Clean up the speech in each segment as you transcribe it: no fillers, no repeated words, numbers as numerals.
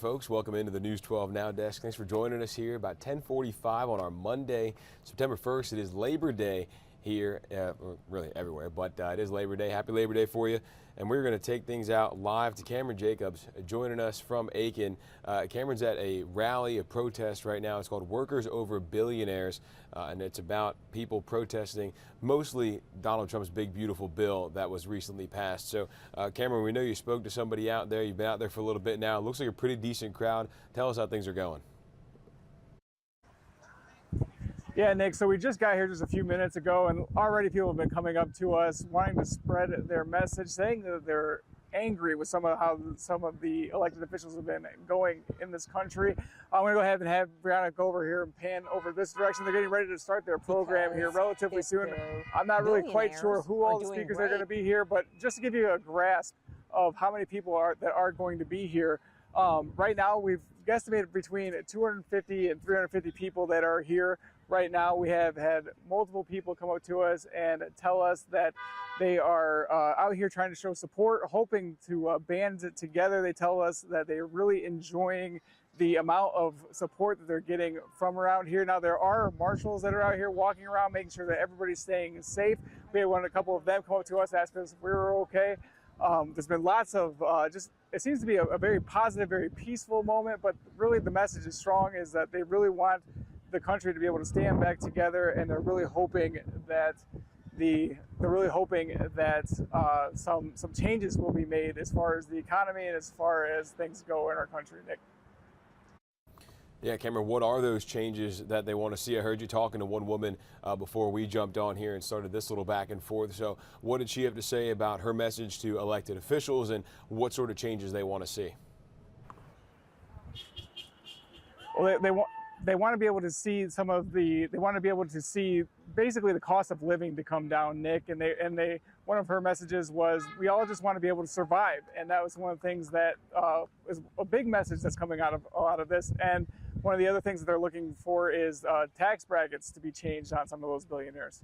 folks. Welcome into the News 12 Now desk. Thanks for joining us here about 10:45 on our Monday, September 1st. It is Labor Day here, really everywhere, but it is Labor Day. Happy Labor Day for you. And we're going to take things out live to Cameron Jacobs joining us from Aiken. Cameron's at a rally, a protest right now. It's called Workers Over Billionaires, and it's about people protesting mostly Donald Trump's big, beautiful bill that was recently passed. So, Cameron, we know you spoke to somebody out there. You've been out there for a little bit now. It looks like a pretty decent crowd. Tell us how things are going. Yeah, Nick, so we just got here just a few minutes ago, and already people have been coming up to us wanting to spread their message, saying that they're angry with some of how some of the elected officials have been going in this country. I'm going to go ahead and have Brianna go over here and pan over this direction. They're getting ready to start their program here relatively soon. I'm not really quite sure who all the speakers are going to be here, but just to give you a grasp of how many people that are going to be here, right now we've estimated between 250 and 350 people that are here. Right now, we have had multiple people come up to us and tell us that they are out here trying to show support, hoping to band it together. They tell us that they're really enjoying the amount of support that they're getting from around here. Now, there are marshals that are out here walking around, making sure that everybody's staying safe. We had a couple of them come up to us, ask us if we were okay. There's been lots of it seems to be a very positive, very peaceful moment, but really the message is strong, is that they really want the country to be able to stand back together, and they're really hoping that some changes will be made as far as the economy and as far as things go in our country, Nick. Yeah, Cameron, what are those changes that they want to see? I heard you talking to one woman before we jumped on here and started this little back and forth. So what did she have to say about her message to elected officials and what sort of changes they want to see? Well, they want to be able to see they want to be able to see basically the cost of living to come down, Nick. And one of her messages was, we all just want to be able to survive. And that was one of the things that is a big message that's coming out of this. And one of the other things that they're looking for is tax brackets to be changed on some of those billionaires.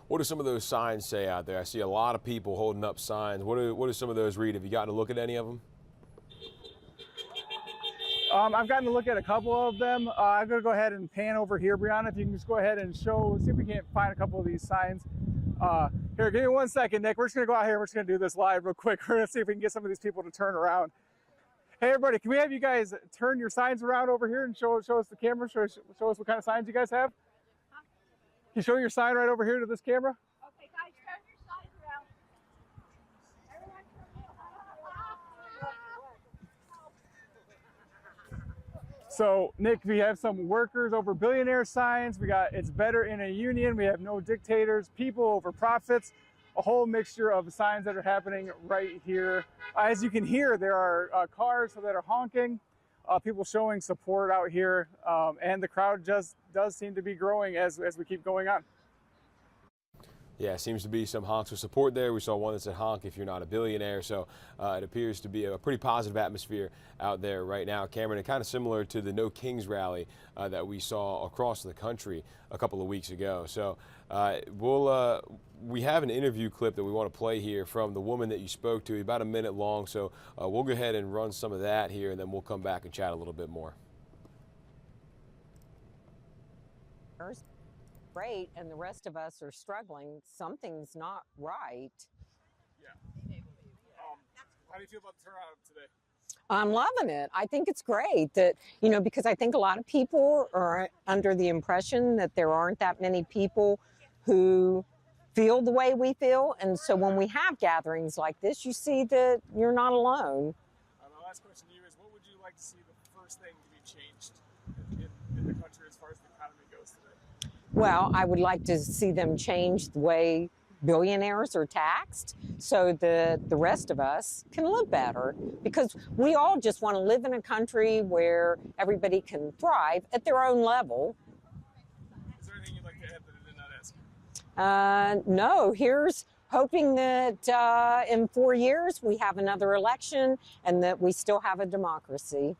What do some of those signs say out there? I see a lot of people holding up signs. What do some of those read? Have you gotten to look at any of them? I've gotten to look at a couple of them. I'm going to go ahead and pan over here, Brianna. If you can just go ahead and see if we can't find a couple of these signs. Here, give me 1 second, Nick. We're just going to go out here. We're just going to do this live real quick. We're going to see if we can get some of these people to turn around. Hey, everybody, can we have you guys turn your signs around over here and show us the camera? Show us what kind of signs you guys have? Can you show your sign right over here to this camera? Okay, guys, turn your signs around. Everyone So, Nick, we have some Workers Over Billionaires signs. We got It's Better in a Union. We have No Dictators, People Over Profits. A whole mixture of signs that are happening right here. As you can hear, there are cars that are honking, people showing support out here, and the crowd just does seem to be growing as we keep going on. Yeah, seems to be some honks of support there. We saw one that said honk if you're not a billionaire. So it appears to be a pretty positive atmosphere out there right now, Cameron, and kind of similar to the No Kings rally that we saw across the country a couple of weeks ago. So we have an interview clip that we want to play here from the woman that you spoke to, about a minute long. So we'll go ahead and run some of that here, and then we'll come back and chat a little bit more. Great, and the rest of us are struggling. Something's not right. Yeah. How do you feel about the turnout today? I'm loving it. I think it's great that, because I think a lot of people are under the impression that there aren't that many people who feel the way we feel. And so when we have gatherings like this, you see that you're not alone. My last question to you is, what would you like to see the first thing to be changed in the country as far as the economy goes today? Well, I would like to see them change the way billionaires are taxed so that the rest of us can live better, because we all just want to live in a country where everybody can thrive at their own level. Is there anything you'd like to add that I did not ask? No, here's hoping that in 4 years we have another election and that we still have a democracy.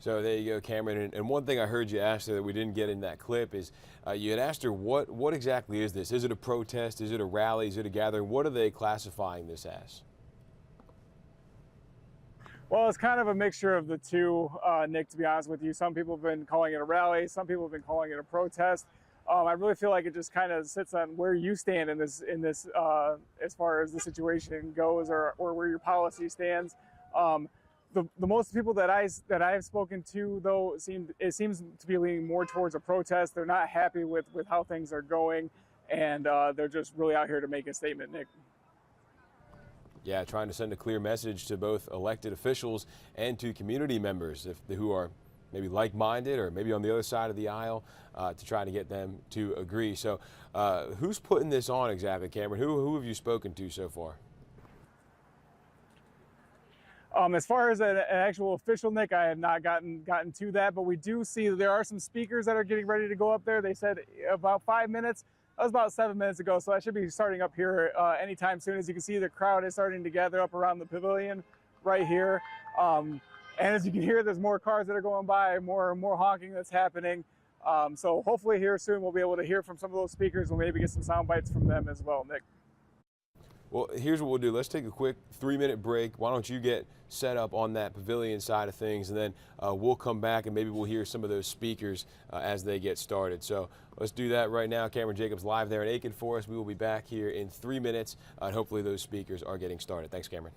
So there you go, Cameron. And one thing I heard you ask her that we didn't get in that clip is you had asked her what exactly is this? Is it a protest? Is it a rally? Is it a gathering? What are they classifying this as? Well, it's kind of a mixture of the two, Nick, to be honest with you. Some people have been calling it a rally. Some people have been calling it a protest. I really feel like it just kind of sits on where you stand in this as far as the situation goes, or where your policy stands. The most people that I've spoken to, though, it seems to be leaning more towards a protest. They're not happy with how things are going, and they're just really out here to make a statement, Nick. Yeah, trying to send a clear message to both elected officials and to community members who are maybe like-minded or maybe on the other side of the aisle, to try to get them to agree. So who's putting this on exactly, Cameron? Who have you spoken to so far? As far as an actual official, Nick, I have not gotten to that, but we do see there are some speakers that are getting ready to go up there. They said about 5 minutes. That was about 7 minutes ago, so I should be starting up here anytime soon. As you can see, the crowd is starting to gather up around the pavilion right here. And as you can hear, there's more cars that are going by, more honking that's happening. So hopefully here soon we'll be able to hear from some of those speakers. We'll maybe get some sound bites from them as well, Nick. Well, here's what we'll do. Let's take a quick 3-minute break. Why don't you get set up on that pavilion side of things, and then we'll come back and maybe we'll hear some of those speakers as they get started. So let's do that right now. Cameron Jacobs live there in Aiken for us. We will be back here in 3 minutes, and hopefully those speakers are getting started. Thanks, Cameron.